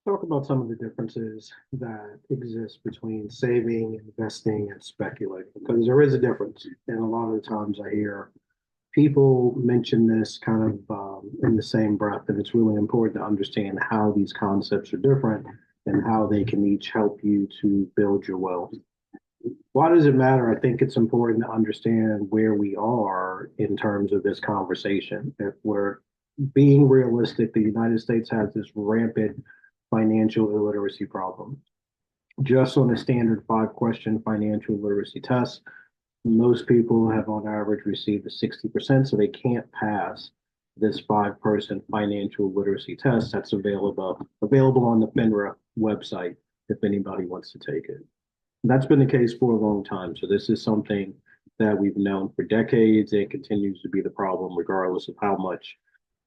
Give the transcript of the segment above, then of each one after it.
Talk about some of the differences that exist between saving, investing, and speculating, because there is a difference. And a lot of the times I hear people mention this kind of in the same breath, and it's really important to understand how these concepts are different and how they can each help you to build your wealth. Why does it matter? I think it's important to understand where we are in terms of this conversation. If we're being realistic, the United States has this rampant financial illiteracy problem. Just on a standard 5 question financial literacy test, most people have on average received a 60%, so they can't pass this 5 person financial literacy test that's available on the FINRA website if anybody wants to take it. That's been the case for a long time. So this is something that we've known for decades and continues to be the problem, regardless of how much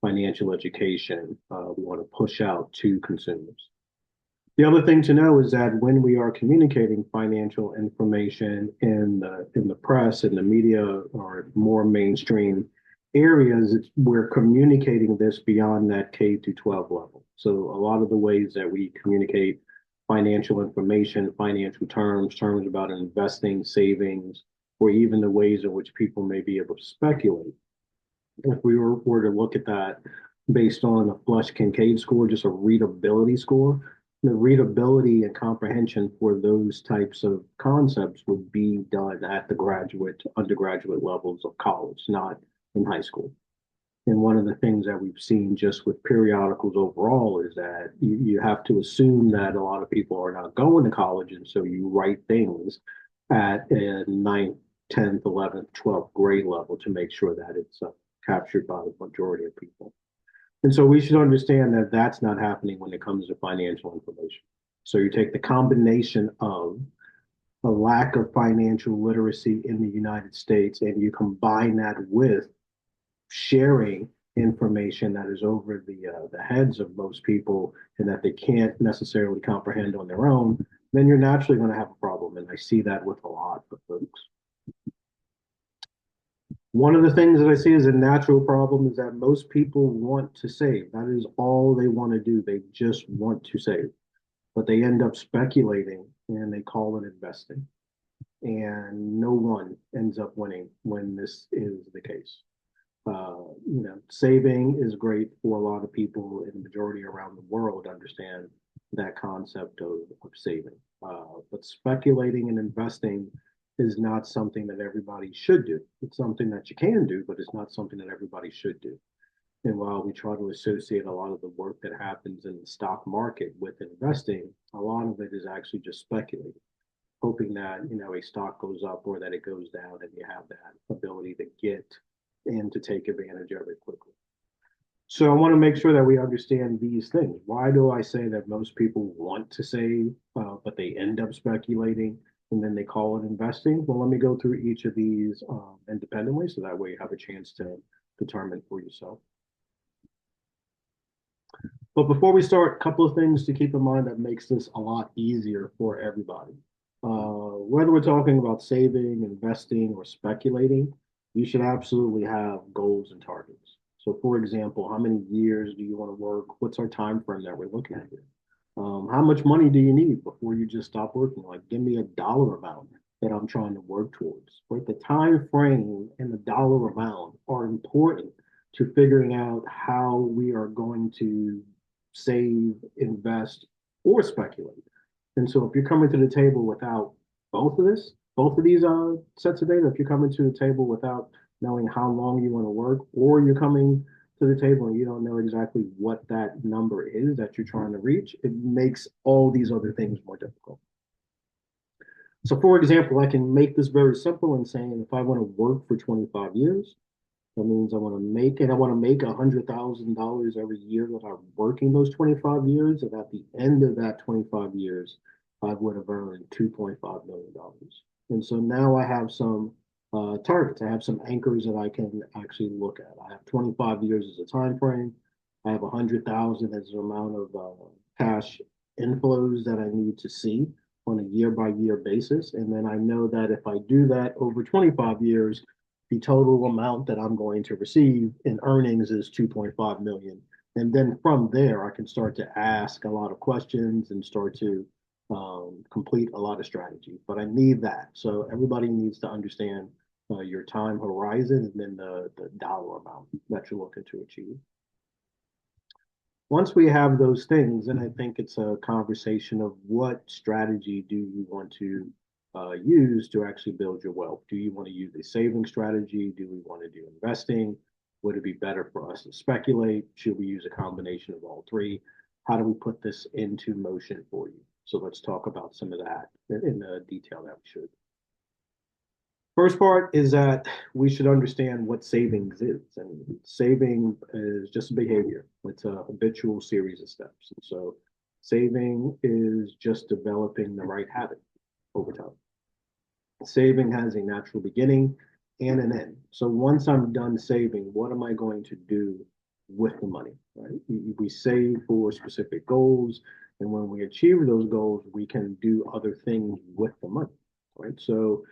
financial education we want to push out to consumers. The other thing to know is that when we are communicating financial information in the press, in the media, or more mainstream areas, we're communicating this beyond that K to 12 level. So a lot of the ways that we communicate financial information, financial terms about investing, savings, or even the ways in which people may be able to speculate. If we were to look at that based on a Flush Kincaid score, just a readability score, the readability and comprehension for those types of concepts would be done at the graduate, undergraduate levels of college, not in high school. And one of the things that we've seen just with periodicals overall is that you have to assume that a lot of people are not going to college. And so you write things at a ninth, 10th, 11th, 12th grade level to make sure that it's captured by the majority of people. And so we should understand that that's not happening when it comes to financial information. So you take the combination of a lack of financial literacy in the United States and you combine that with sharing information that is over the heads of most people and that they can't necessarily comprehend on their own, then you're naturally going to have a problem. And I see that with a lot of folks. One of the things that I see as a natural problem is that most people want to save. That is all they want to do. They just want to save, but they end up speculating and they call it investing. And no one ends up winning when this is the case. Saving is great for a lot of people, and the majority around the world understand that concept of saving. But speculating and investing is not something that everybody should do. It's something that you can do, but it's not something that everybody should do. And while we try to associate a lot of the work that happens in the stock market with investing, a lot of it is actually just speculating, hoping that a stock goes up or that it goes down, and you have that ability to get in to take advantage of it quickly. So I want to make sure that we understand these things. Why do I say that most people want to save, but they end up speculating and then they call it investing? Well, let me go through each of these independently so that way you have a chance to determine for yourself. But before we start, a couple of things to keep in mind that makes this a lot easier for everybody. Whether we're talking about saving, investing, or speculating, you should absolutely have goals and targets. So, for example, how many years do you want to work? What's our time frame that we're looking at here? How much money do you need before you just stop working? Like, give me a dollar amount that I'm trying to work towards. Right? The time frame and the dollar amount are important to figuring out how we are going to save, invest, or speculate. And so, if you're coming to the table without both of these sets of data, if you're coming to the table without knowing how long you want to work, or you're coming to the table and you don't know exactly what that number is that you're trying to reach, it makes all these other things more difficult. So, for example, I can make this very simple in saying if I want to work for 25 years, that means I want to make $100,000 every year that I'm working those 25 years, and at the end of that 25 years, I would have earned $2.5 million. And so now I have some targets. I have some anchors that I can actually look at. I have 25 years as a time frame. I have 100,000 as the amount of cash inflows that I need to see on a year by year basis. And then I know that if I do that over 25 years, the total amount that I'm going to receive in earnings is 2.5 million. And then from there, I can start to ask a lot of questions and start to complete a lot of strategy. But I need that. So everybody needs to understand your time horizon and then the dollar amount that you're looking to achieve. Once we have those things, then I think it's a conversation of what strategy do you want to use to actually build your wealth? Do you want to use a saving strategy? Do we want to do investing? Would it be better for us to speculate? Should we use a combination of all three? How do we put this into motion for you? So let's talk about some of that in the detail that we should. First part is that we should understand what savings is. And saving is just a behavior. It's a habitual series of steps. And so saving is just developing the right habit over time. Saving has a natural beginning and an end. So once I'm done saving, what am I going to do with the money? Right? We save for specific goals, and when we achieve those goals, we can do other things with the money. Right? So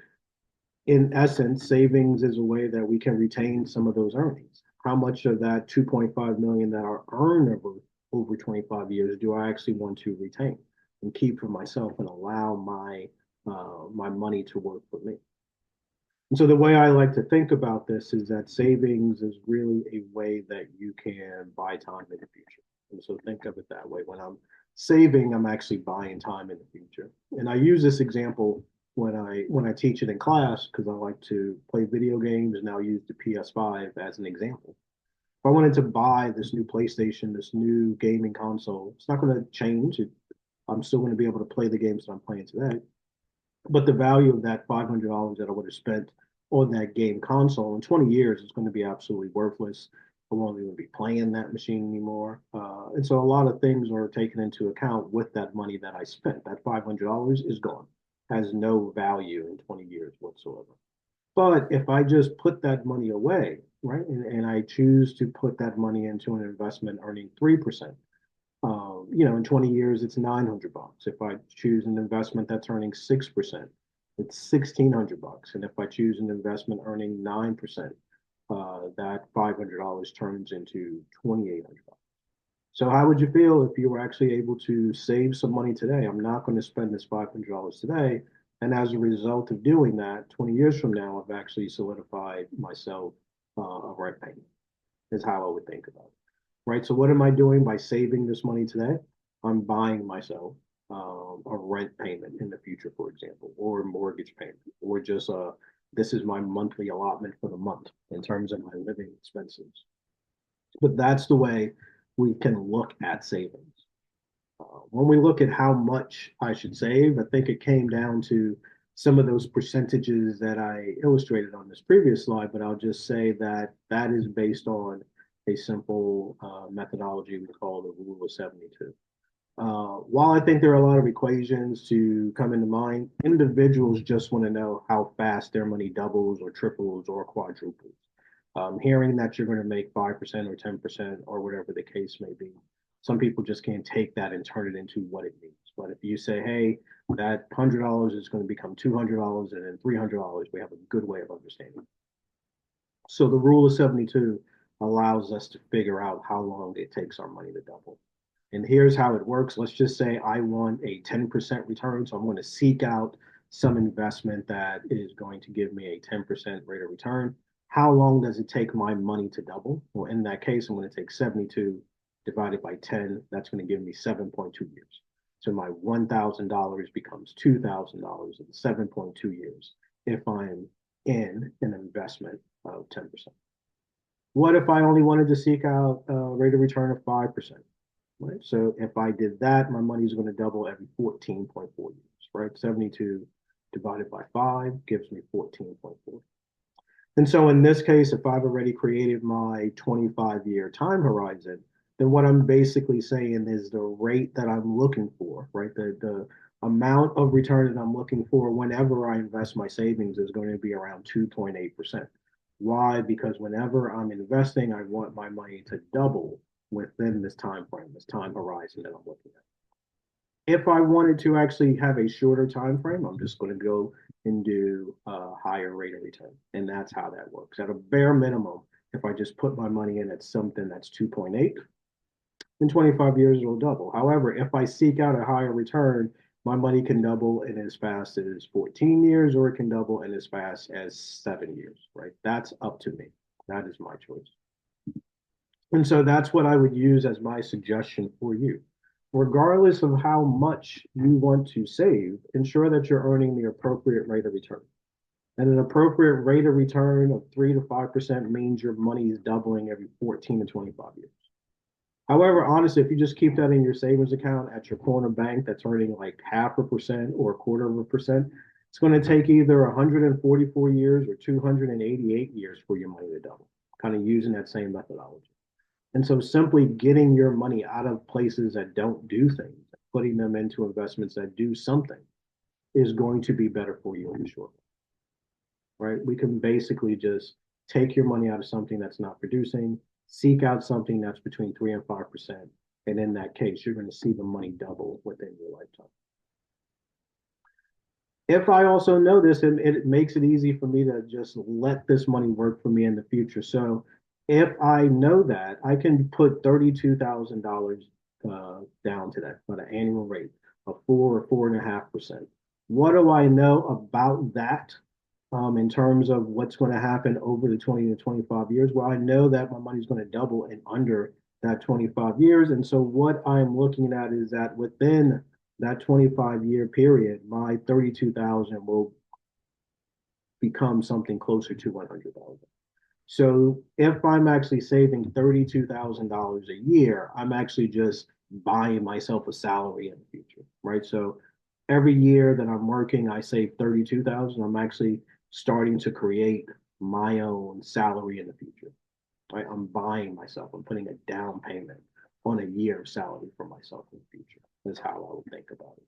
in essence, savings is a way that we can retain some of those earnings. How much of that 2.5 million that I earn over 25 years do I actually want to retain and keep for myself and allow my money to work for me? And so the way I like to think about this is that savings is really a way that you can buy time in the future. And so think of it that way. When I'm saving, I'm actually buying time in the future. And I use this example when I teach it in class because I like to play video games and I'll use the PS5 as an example. If I wanted to buy this new PlayStation, this new gaming console, it's not going to change. I'm still going to be able to play the games that I'm playing today. But the value of that $500 that I would have spent on that game console in 20 years is going to be absolutely worthless. I won't even be playing that machine anymore. And so a lot of things are taken into account with that money that I spent. That $500 is gone, has no value in 20 years whatsoever. But if I just put that money away, right, and I choose to put that money into an investment earning 3%, in 20 years, it's 900 bucks. If I choose an investment that's earning 6%, it's 1,600 bucks. And if I choose an investment earning 9%, that $500 turns into 2,800 bucks. So how would you feel if you were actually able to save some money today? I'm not going to spend this $500 today. And as a result of doing that, 20 years from now, I've actually solidified myself a rent payment, is how I would think about it. Right. So what am I doing by saving this money today? I'm buying myself a rent payment in the future, for example, or a mortgage payment, or just this is my monthly allotment for the month in terms of my living expenses. But that's the way we can look at savings. When we look at how much I should save, I think it came down to some of those percentages that I illustrated on this previous slide, but I'll just say that that is based on a simple methodology we call the rule of 72. While I think there are a lot of equations to come into mind, individuals just want to know how fast their money doubles or triples or quadruples. Hearing that you're going to make 5% or 10% or whatever the case may be, some people just can't take that and turn it into what it means. But if you say, hey, that $100 is going to become $200 and then $300, we have a good way of understanding. So the rule of 72 allows us to figure out how long it takes our money to double. And here's how it works. Let's just say I want a 10% return. So I'm going to seek out some investment that is going to give me a 10% rate of return. How long does it take my money to double? Well, in that case, I'm going to take 72 divided by 10. That's going to give me 7.2 years. So my $1,000 becomes $2,000 in 7.2 years if I'm in an investment of 10%. What if I only wanted to seek out a rate of return of 5%? Right. So if I did that, my money is going to double every 14.4 years, right? 72 divided by 5 gives me 14.4. And so in this case, if I've already created my 25-year time horizon, then what I'm basically saying is the rate that I'm looking for, right? The amount of return that I'm looking for whenever I invest my savings is going to be around 2.8%. Why? Because whenever I'm investing, I want my money to double within this time frame, this time horizon that I'm looking at. If I wanted to actually have a shorter time frame, I'm just going to go and do a higher rate of return. And that's how that works. At a bare minimum, if I just put my money in at something that's 2.8, In 25 years, it'll double. However, if I seek out a higher return, my money can double in as fast as 14 years, or it can double in as fast as 7 years, right? That's up to me. That is my choice. And so that's what I would use as my suggestion for you. Regardless of how much you want to save, ensure that you're earning the appropriate rate of return. And an appropriate rate of return of 3 to 5% means your money is doubling every 14 to 25 years. However, honestly, if you just keep that in your savings account at your corner bank that's earning like 0.5% or 0.25%, it's going to take either 144 years or 288 years for your money to double, kind of using that same methodology. And so simply getting your money out of places that don't do things, putting them into investments that do something is going to be better for you in the short run, right? We can basically just take your money out of something that's not producing, seek out something that's between 3 and 5%. And in that case, you're going to see the money double within your lifetime. If I also know this, it makes it easy for me to just let this money work for me in the future. So if I know that, I can put $32,000 down to that at an annual rate of 4 or 4.5%. What do I know about that in terms of what's going to happen over the 20 to 25 years? Well, I know that my money's going to double in under that 25 years. And so what I'm looking at is that within that 25-year period, my 32,000 will become something closer to 100,000. So if I'm actually saving $32,000 a year, I'm actually just buying myself a salary in the future, right? So every year that I'm working, I save 32,000. I'm actually starting to create my own salary in the future, right? I'm buying myself. I'm putting a down payment on a year of salary for myself in the future. That's how I would think about it.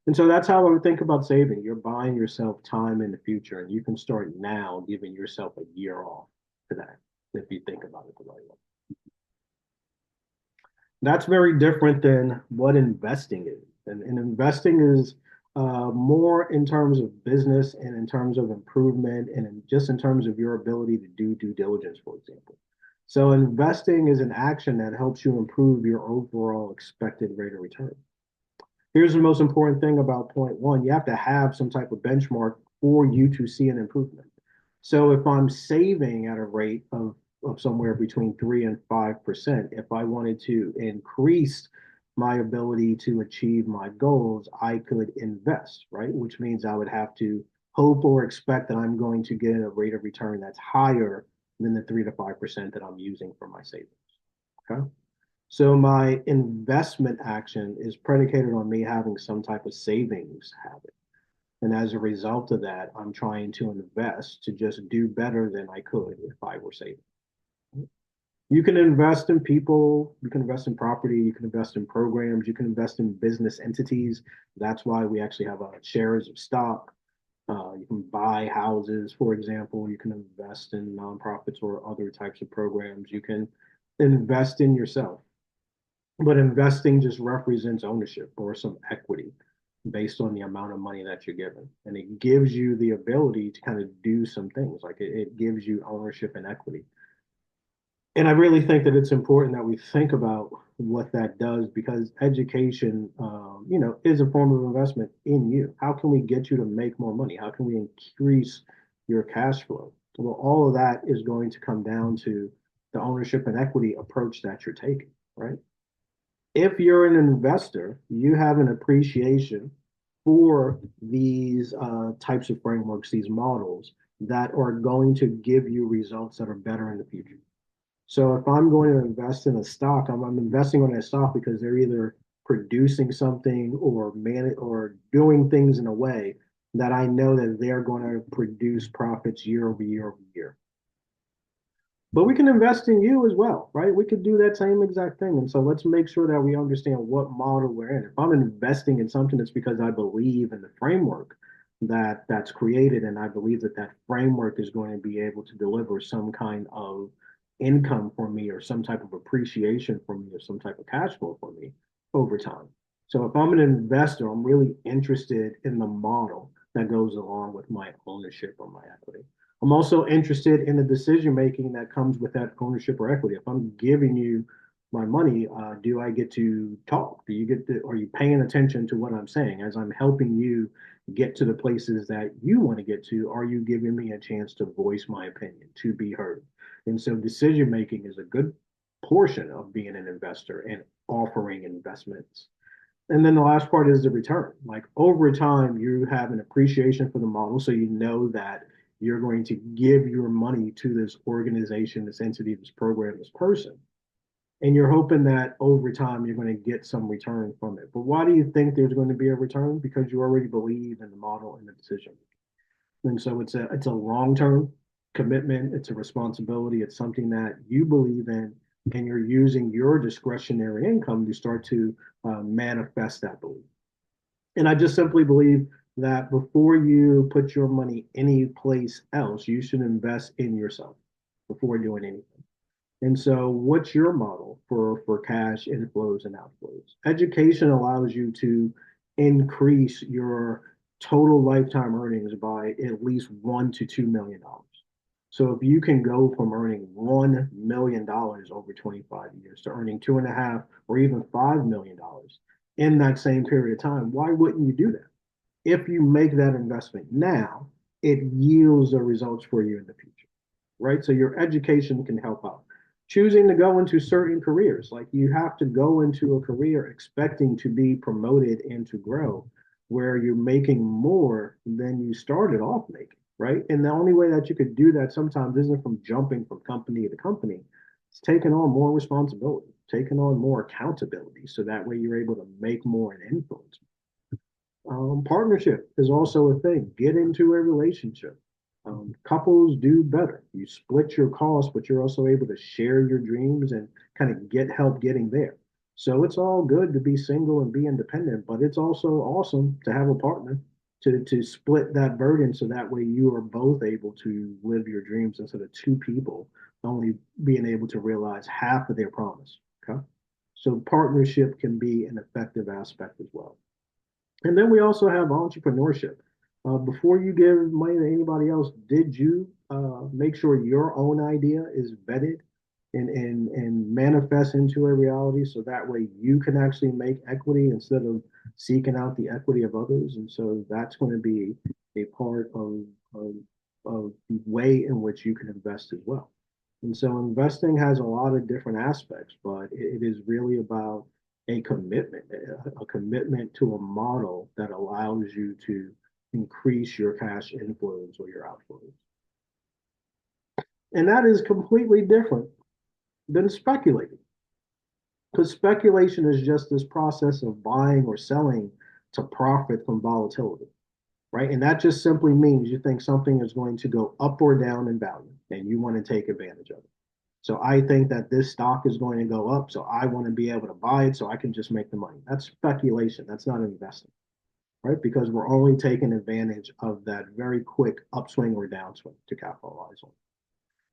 And so that's how I would think about saving. You're buying yourself time in the future, and you can start now giving yourself a year off to that if you think about it the right way. That's very different than what investing is. And investing is more in terms of business and in terms of improvement and just in terms of your ability to do due diligence, for example. So investing is an action that helps you improve your overall expected rate of return. Here's the most important thing about point one. You have to have some type of benchmark for you to see an improvement. So if I'm saving at a rate of somewhere between 3 and 5%, if I wanted to increase my ability to achieve my goals, I could invest, right? Which means I would have to hope or expect that I'm going to get a rate of return that's higher than the 3 to 5% that I'm using for my savings. Okay. So my investment action is predicated on me having some type of savings habit. And as a result of that, I'm trying to invest to just do better than I could if I were saving. You can invest in people, you can invest in property, you can invest in programs, you can invest in business entities. That's why we actually have shares of stock. You can buy houses, for example. You can invest in nonprofits or other types of programs. You can invest in yourself. But investing just represents ownership or some equity based on the amount of money that you're given. And it gives you the ability to kind of do some things. Like it gives you ownership and equity. And I really think that it's important that we think about what that does because education, is a form of investment in you. How can we get you to make more money? How can we increase your cash flow? Well, all of that is going to come down to the ownership and equity approach that you're taking, right? If you're an investor, you have an appreciation for these types of frameworks, these models that are going to give you results that are better in the future. So if I'm going to invest in a stock, I'm investing on that stock because they're either producing something or doing things in a way that I know that they're going to produce profits year over year over year. But we can invest in you as well, right? We could do that same exact thing. And so let's make sure that we understand what model we're in. If I'm investing in something, it's because I believe in the framework that's created, and I believe that that framework is going to be able to deliver some kind of income for me or some type of appreciation for me or some type of cash flow for me over time. So if I'm an investor, I'm really interested in the model that goes along with my ownership or my equity. I'm also interested in the decision making that comes with that ownership or equity. If I'm giving you my money, do I get to talk? Do you get to, are you paying attention to what I'm saying as I'm helping you get to the places that you want to get to? Are you giving me a chance to voice my opinion, to be heard? And so decision making is a good portion of being an investor and offering investments. And then the last part is the return. Like over time, you have an appreciation for the model. So you know that you're going to give your money to this organization, this entity, this program, this person. And you're hoping that over time you're going to get some return from it. But why do you think there's going to be a return? Because you already believe in the model and the decision. And so it's a long-term commitment, it's a responsibility, it's something that you believe in, and you're using your discretionary income to start to manifest that belief. And I just simply believe that before you put your money any place else, you should invest in yourself before doing anything. And so, what's your model for cash inflows and outflows? Education allows you to increase your total lifetime earnings by at least $1 to $2 million. So if you can go from earning $1 million over 25 years to earning 2.5 or even $5 million in that same period of time, why wouldn't you do that? If you make that investment now, it yields the results for you in the future, right? So your education can help out. Choosing to go into certain careers, like you have to go into a career expecting to be promoted and to grow, where you're making more than you started off making, right? And the only way that you could do that sometimes isn't from jumping from company to company. It's taking on more responsibility, taking on more accountability, so that way you're able to make more and influence. Partnership is also a thing. Get into a relationship. Couples do better. You split your costs, but you're also able to share your dreams and kind of get help getting there. So it's all good to be single and be independent, but it's also awesome to have a partner to split that burden so that way you are both able to live your dreams instead of two people only being able to realize half of their promise. Okay. So partnership can be an effective aspect as well. And then we also have entrepreneurship. Before you give money to anybody else, did you make sure your own idea is vetted and manifest into a reality so that way you can actually make equity instead of seeking out the equity of others? And so that's going to be a part of, of the way in which you can invest as well. And so investing has a lot of different aspects, but it is really about a commitment to a model that allows you to increase your cash inflows or your outflows. And that is completely different than speculating, because speculation is just this process of buying or selling to profit from volatility, right? And that just simply means you think something is going to go up or down in value and you want to take advantage of it. So I think that this stock is going to go up, so I want to be able to buy it so I can just make the money. That's speculation. That's not investing, right? Because we're only taking advantage of that very quick upswing or downswing to capitalize on.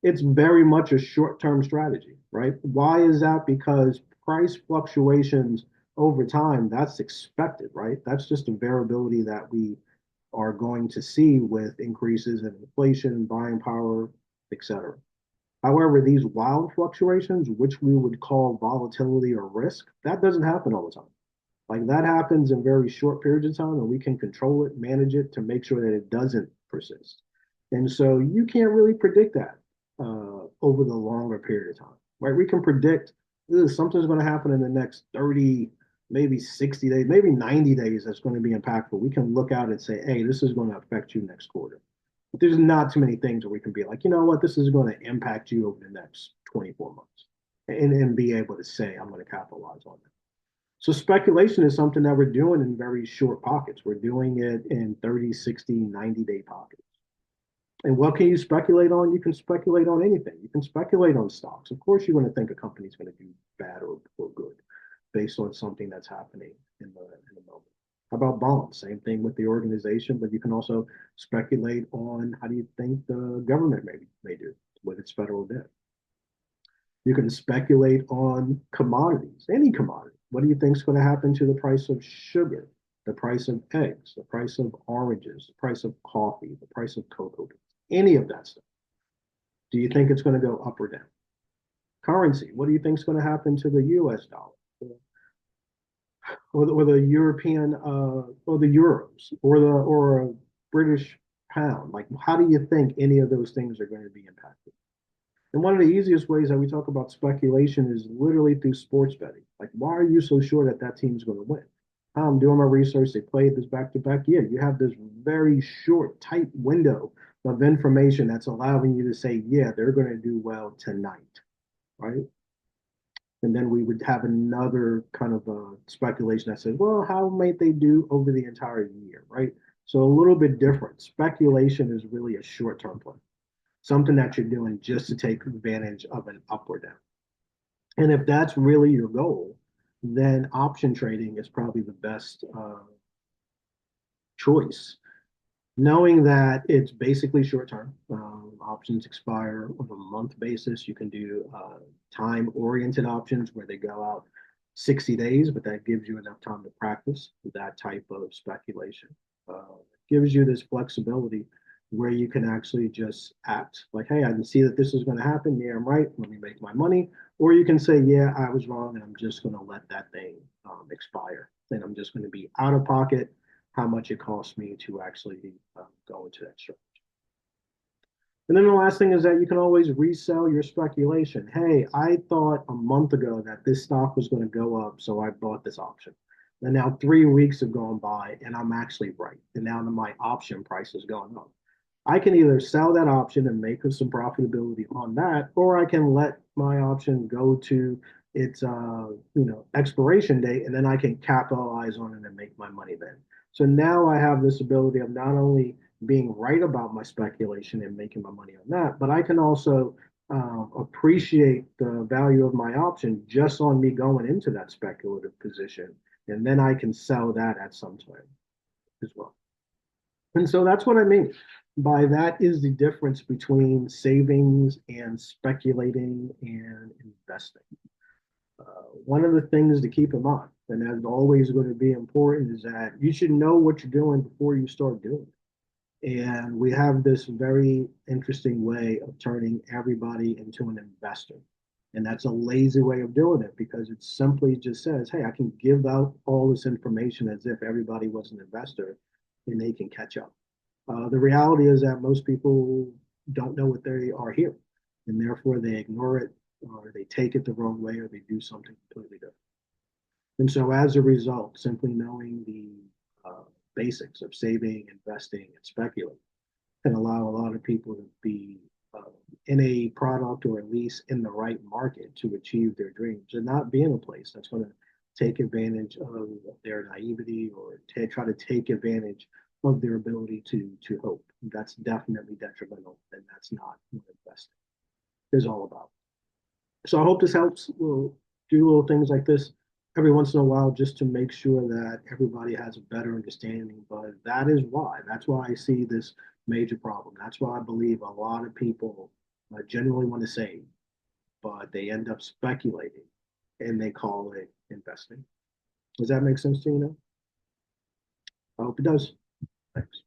It's very much a short-term strategy, right? Why is that? Because price fluctuations over time, that's expected, right? That's just a variability that we are going to see with increases in inflation, buying power, et cetera. However, these wild fluctuations, which we would call volatility or risk, that doesn't happen all the time. Like that happens in very short periods of time, and we can control it, manage it to make sure that it doesn't persist. And so you can't really predict that over the longer period of time, right? We can predict something's going to happen in the next 30, maybe 60 days, maybe 90 days that's going to be impactful. We can look out and say, hey, this is going to affect you next quarter. But there's not too many things where we can be like, you know what, this is going to impact you over the next 24 months and be able to say, I'm going to capitalize on it. So speculation is something that we're doing in very short pockets. We're doing it in 30, 60, 90-day pockets. And what can you speculate on? You can speculate on anything. You can speculate on stocks. Of course, you're going to think a company's going to do bad or good based on something that's happening in the moment. How about bonds? Same thing with the organization, but you can also speculate on how do you think the government may do with its federal debt. You can speculate on commodities, any commodity. What do you think is going to happen to the price of sugar, the price of eggs, the price of oranges, the price of coffee, the price of cocoa beans, any of that stuff? Do you think it's going to go up or down? currency. What do you think is going to happen to the US dollar? Or the European or the euros or a British pound. Like, how do you think any of those things are going to be impacted? And one of the easiest ways that we talk about speculation is literally through sports betting. Like, why are you so sure that that team's going to win? I'm doing my research. They played this back to back. Yeah, you have this very short, tight window of information that's allowing you to say, yeah, they're going to do well tonight, right? And then we would have another kind of speculation that says, well, how might they do over the entire year, right? So a little bit different. Speculation is really a short-term play, something that you're doing just to take advantage of an up or down. And if that's really your goal, then option trading is probably the best choice, knowing that it's basically short term. Options expire on a month basis. You can do time oriented options where they go out 60 days, but that gives you enough time to practice that type of speculation. Gives you this flexibility where you can actually just act like, hey, I can see that this is going to happen. Yeah, I'm right. Let me make my money. Or you can say, yeah, I was wrong, and I'm just going to let that thing expire. And I'm just going to be out of pocket how much it costs me to actually go into that strategy. And then the last thing is that you can always resell your speculation. Hey, I thought a month ago that this stock was going to go up, so I bought this option. And now 3 weeks have gone by, and I'm actually right. And now my option price is going up. I can either sell that option and make some profitability on that, or I can let my option go to its expiration date, and then I can capitalize on it and make my money then. So now I have this ability of not only being right about my speculation and making my money on that, but I can also appreciate the value of my option just on me going into that speculative position, and then I can sell that at some time as well. And so that's what I mean by that is the difference between savings and speculating and investing. One of the things to keep in mind, and that's always going to be important, is that you should know what you're doing before you start doing it. And we have this very interesting way of turning everybody into an investor. And that's a lazy way of doing it because it simply just says, hey, I can give out all this information as if everybody was an investor and they can catch up. The reality is that most people don't know what they are here, and therefore they ignore it, or they take it the wrong way, or they do something completely different. And so, as a result, simply knowing the basics of saving, investing, and speculating can allow a lot of people to be in a product or at least in the right market to achieve their dreams and not be in a place that's going to take advantage of their naivety or try to take advantage of their ability to hope. That's definitely detrimental, and that's not what investing is all about. So I hope this helps. We'll do little things like this every once in a while just to make sure that everybody has a better understanding. But that is why. That's why I see this major problem. That's why I believe a lot of people genuinely want to save, but they end up speculating and they call it investing. Does that make sense to you now? I hope it does. Thanks.